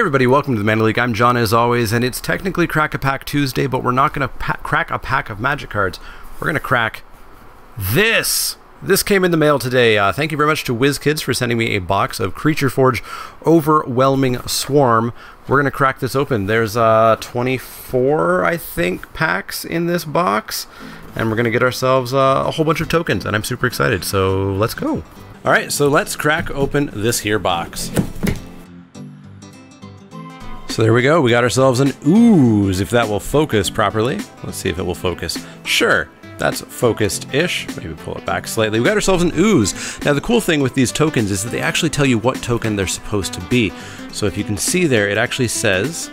everybody, welcome to the Leek. I'm John as always, and it's technically Crack a Pack Tuesday, but we're not going to crack a pack of magic cards. We're going to crack this. This came in the mail today. Thank you very much to WizKids for sending me a box of Creature Forge Overwhelming Swarm. We're going to crack this open. There's 24, I think, packs in this box, and we're going to get ourselves a whole bunch of tokens, and I'm super excited, so let's go. All right, so let's crack open this here box. So there we go, we got ourselves an ooze, if that will focus properly. Let's see if it will focus. Sure, that's focused-ish. Maybe pull it back slightly. We got ourselves an ooze. Now the cool thing with these tokens is that they actually tell you what token they're supposed to be. So if you can see there, it actually says,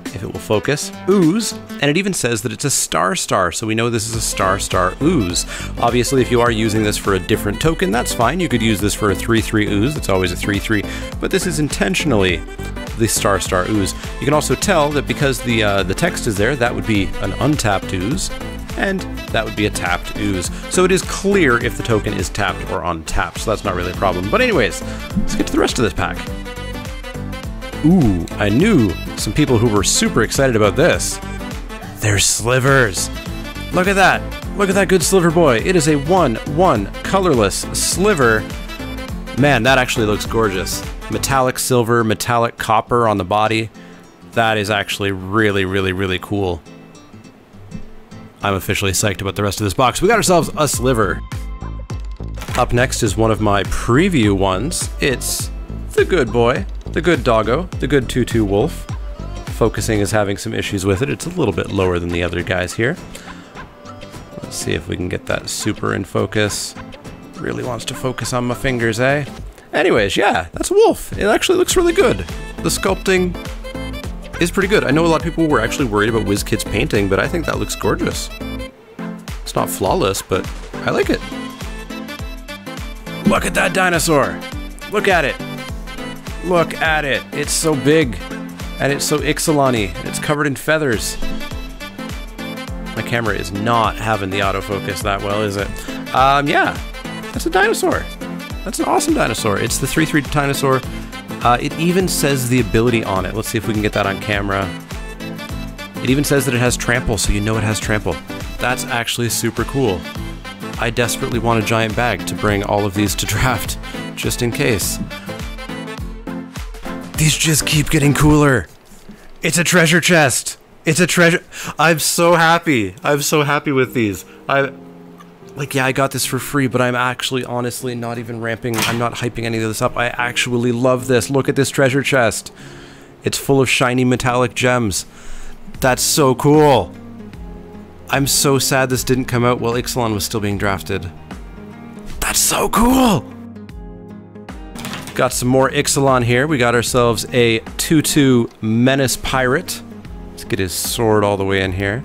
if it will focus, ooze, and it even says that it's a star, so we know this is a star ooze. Obviously, if you are using this for a different token, that's fine. You could use this for a 3/3 ooze. It's always a 3/3, but this is intentionally the star ooze. You can also tell that because the text is there, that would be an untapped ooze, and that would be a tapped ooze. So it is clear if the token is tapped or untapped, so that's not really a problem. But anyways, let's get to the rest of this pack. Ooh, I knew some people who were super excited about this. There's Slivers. Look at that. Look at that good Sliver boy. It is a 1/1 colorless Sliver. Man, that actually looks gorgeous. Metallic silver, metallic copper on the body. That is actually really cool. I'm officially psyched about the rest of this box. We got ourselves a Sliver. Up next is one of my preview ones. It's the good boy, the good doggo, the good Tutu wolf. Focusing is having some issues with it. It's a little bit lower than the other guys here. Let's see if we can get that super in focus. Really wants to focus on my fingers, eh? Anyways, yeah, that's a wolf. It actually looks really good. The sculpting is pretty good. I know a lot of people were actually worried about WizKids painting, but I think that looks gorgeous. It's not flawless, but I like it. Look at that dinosaur. Look at it. Look at it. It's so big, and it's so Ixalan-y. It's covered in feathers. My camera is not having the autofocus that well, is it? Yeah, that's a dinosaur. That's an awesome dinosaur. It's the 3/3 dinosaur. It even says the ability on it. Let's see if we can get that on camera. It even says that it has trample, so you know it has trample. That's actually super cool. I desperately want a giant bag to bring all of these to draft, just in case. These just keep getting cooler. It's a treasure chest. It's a treasure. I'm so happy. I'm so happy with these. Like, yeah, I got this for free, but I'm actually honestly not even ramping. I'm not hyping any of this up. I actually love this. Look at this treasure chest. It's full of shiny metallic gems. That's so cool. I'm so sad this didn't come out while Ixalan was still being drafted. That's so cool. Got some more Ixalan here. We got ourselves a Tutu Menace Pirate. Let's get his sword all the way in here.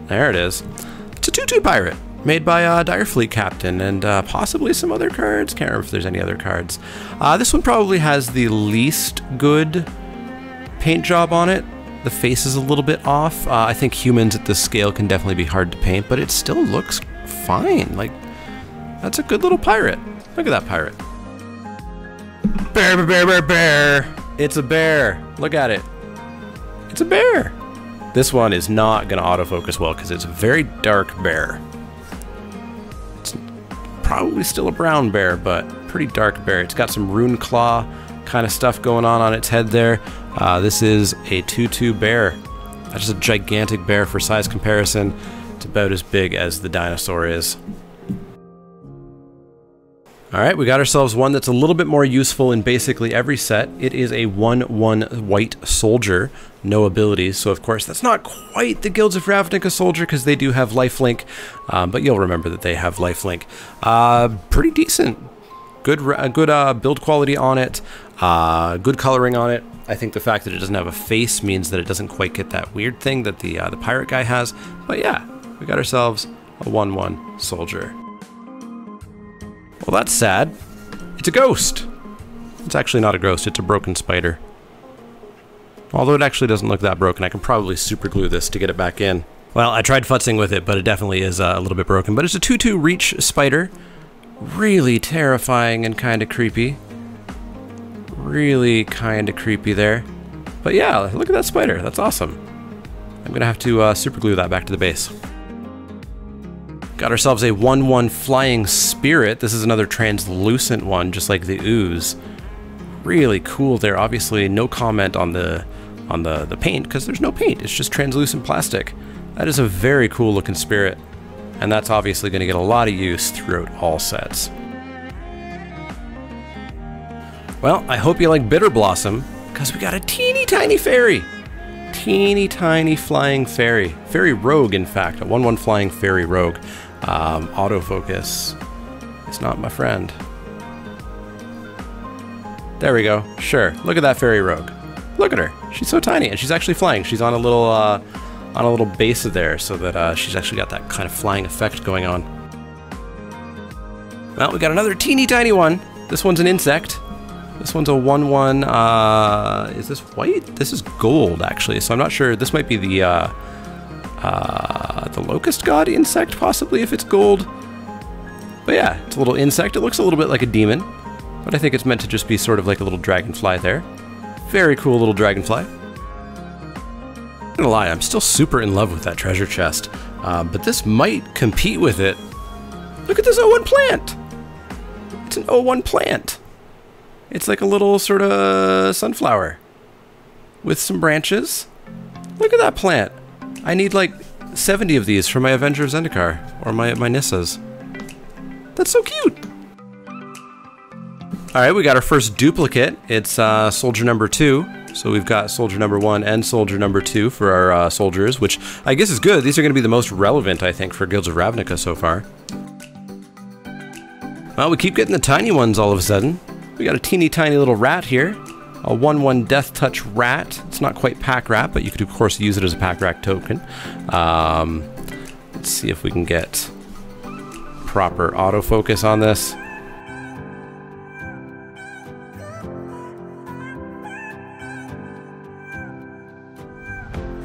There it is. It's a Tutu Pirate, made by Direfleet Captain, and possibly some other cards. Can't remember if there's any other cards. This one probably has the least good paint job on it. The face is a little bit off. I think humans at this scale can definitely be hard to paint, but it still looks fine. Like, that's a good little pirate. Look at that pirate. Bear. It's a bear. Look at it. It's a bear. This one is not going to autofocus well because it's a very dark bear. It's probably still a brown bear, but pretty dark bear. It's got some rune claw kind of stuff going on its head there. This is a Tutu bear. That's just a gigantic bear for size comparison. It's about as big as the dinosaur is. Alright, we got ourselves one that's a little bit more useful in basically every set. It is a 1/1 white soldier, no abilities, so of course that's not quite the Guilds of Ravnica soldier because they do have lifelink, but you'll remember that they have lifelink. Pretty decent. Good build quality on it, good coloring on it. I think the fact that it doesn't have a face means that it doesn't quite get that weird thing that the pirate guy has, but yeah, we got ourselves a 1/1 soldier. Well, that's sad. It's a ghost. It's actually not a ghost, it's a broken spider. Although it actually doesn't look that broken. I can probably super glue this to get it back in. Well, I tried futzing with it, but it definitely is a little bit broken. But it's a 2/2 reach spider. Really terrifying and kind of creepy. Really kind of creepy there. But yeah, look at that spider. That's awesome. I'm gonna have to super glue that back to the base. Got ourselves a 1/1 flying spirit. This is another translucent one, just like the ooze. Really cool there. Obviously, no comment on the paint because there's no paint. It's just translucent plastic. That is a very cool looking spirit, and that's obviously going to get a lot of use throughout all sets. Well, I hope you like Bitter Blossom because we got a teeny tiny fairy. Teeny tiny flying fairy. Fairy rogue, in fact. A 1/1 flying fairy rogue. Autofocus. It's not my friend. There we go. Sure. Look at that fairy rogue. Look at her. She's so tiny, and she's actually flying. She's on a little base there, so that she's actually got that kind of flying effect going on. Well, we got another teeny tiny one. This one's an insect. This one's a 1/1. Is this white? This is gold, actually. So I'm not sure. This might be the locust god insect, possibly, if it's gold. But yeah, it's a little insect. It looks a little bit like a demon, but I think it's meant to just be sort of like a little dragonfly there. Very cool little dragonfly. I'm not gonna lie, I'm still super in love with that treasure chest, but this might compete with it. Look at this O1 plant! It's an O1 plant. It's like a little sort of sunflower with some branches. Look at that plant. I need like 70 of these for my Avenger of Zendikar, or my Nissas. That's so cute! Alright, we got our first duplicate. It's soldier number 2. So we've got soldier number 1 and soldier number 2 for our soldiers, which I guess is good. These are going to be the most relevant, I think, for Guilds of Ravnica so far. Well, we keep getting the tiny ones all of a sudden. We got a teeny tiny little rat here. A 1/1 Death Touch rat. It's not quite pack rat, but you could of course use it as a pack rat token. Let's see if we can get proper autofocus on this.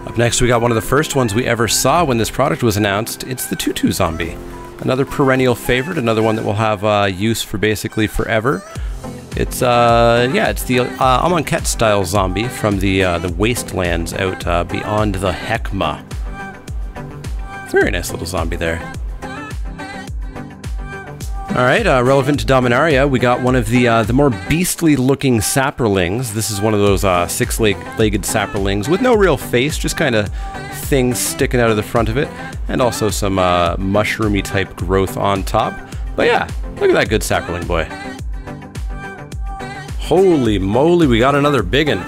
Up next, we got one of the first ones we ever saw when this product was announced. It's the Tutu Zombie. Another perennial favorite, another one that will have use for basically forever. It's yeah, it's the Amonkhet style zombie from the wastelands out beyond the Hekma. Very nice little zombie there. All right, relevant to Dominaria, we got one of the more beastly-looking saprolings. This is one of those six-legged saprolings with no real face, just kind of things sticking out of the front of it, and also some mushroomy-type growth on top. But yeah, look at that good saproling boy. Holy moly, we got another biggin.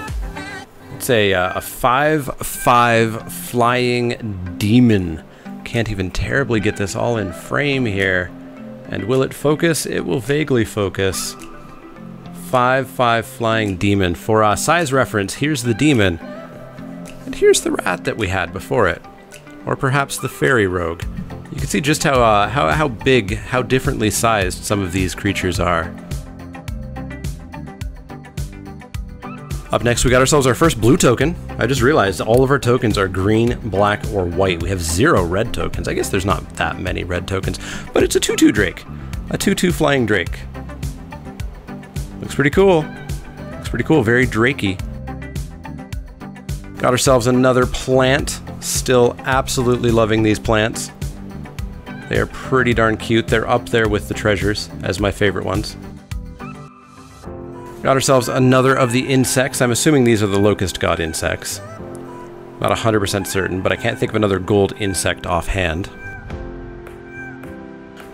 It's a 5/5 flying demon. Can't even terribly get this all in frame here. And will it focus? It will vaguely focus. 5/5 flying demon. For size reference, here's the demon. And here's the rat that we had before it. Or perhaps the fairy rogue. You can see just how big, how differently sized some of these creatures are. Up next, we got ourselves our first blue token. I just realized all of our tokens are green, black, or white. We have 0 red tokens. I guess there's not that many red tokens, but it's a Tutu Drake. A Tutu flying Drake. Looks pretty cool. Looks pretty cool, very Drakey. Got ourselves another plant. Still absolutely loving these plants. They are pretty darn cute. They're up there with the treasures as my favorite ones. Got ourselves another of the insects. I'm assuming these are the Locust God insects. Not 100% certain, but I can't think of another gold insect offhand.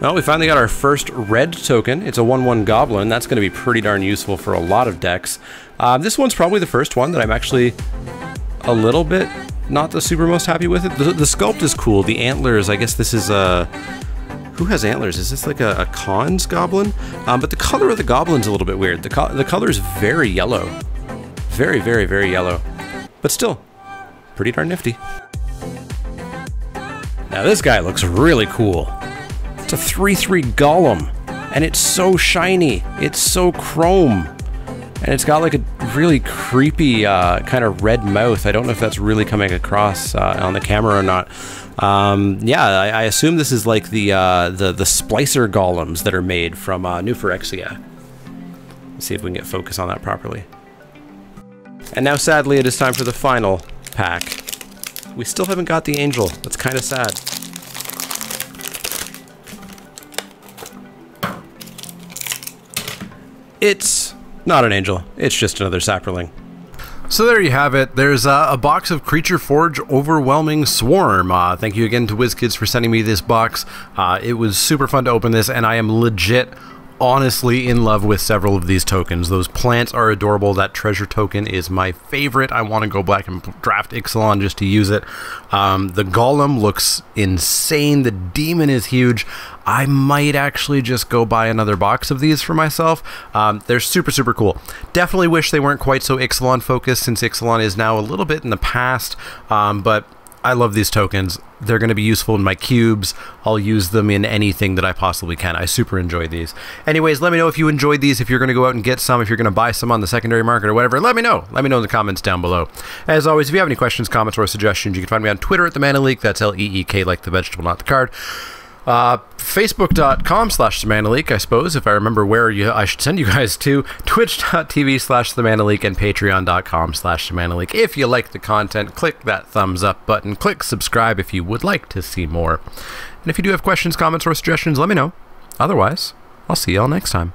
Well, we finally got our first red token. It's a 1/1 goblin. That's going to be pretty darn useful for a lot of decks. This one's probably the first one that I'm actually a little bit not the super most happy with it. The sculpt is cool. The antlers, I guess this is a... Who has antlers? Is this like a Khan's goblin? But the color of the goblin's a little bit weird. The color is very yellow. Very, very, very yellow. But still, pretty darn nifty. Now this guy looks really cool. It's a 3/3 golem, and it's so shiny. It's so chrome. And it's got like a really creepy kind of red mouth. I don't know if that's really coming across on the camera or not. Yeah, I assume this is like the splicer golems that are made from New Phyrexia. Let's see if we can get focus on that properly. And now, sadly, it is time for the final pack. We still haven't got the angel. That's kind of sad. It's not an angel. It's just another sapperling. So there you have it. There's a box of Creature Forge Overwhelming Swarm. Thank you again to WizKids for sending me this box. It was super fun to open this, and I am legit honestly in love with several of these tokens. Those plants are adorable. That treasure token is my favorite. I want to go back and draft Ixalan just to use it. The golem looks insane. The demon is huge. I might actually just go buy another box of these for myself. They're super, super cool. Definitely wish they weren't quite so Ixalan focused, since Ixalan is now a little bit in the past, but I love these tokens. They're going to be useful in my cubes. I'll use them in anything that I possibly can. I super enjoy these. Anyways, let me know if you enjoyed these, if you're going to go out and get some, if you're going to buy some on the secondary market or whatever. Let me know. Let me know in the comments down below. As always, if you have any questions, comments, or suggestions, you can find me on Twitter at the Mana Leek. That's L-E-E-K, like the vegetable, not the card. Facebook.com/themanaleek, I suppose, if I remember where I should send you guys to. Twitch.tv/themanaleek and Patreon.com/themanaleek. If you like the content, click that thumbs up button. Click subscribe if you would like to see more. And if you do have questions, comments, or suggestions, let me know. Otherwise, I'll see y'all next time.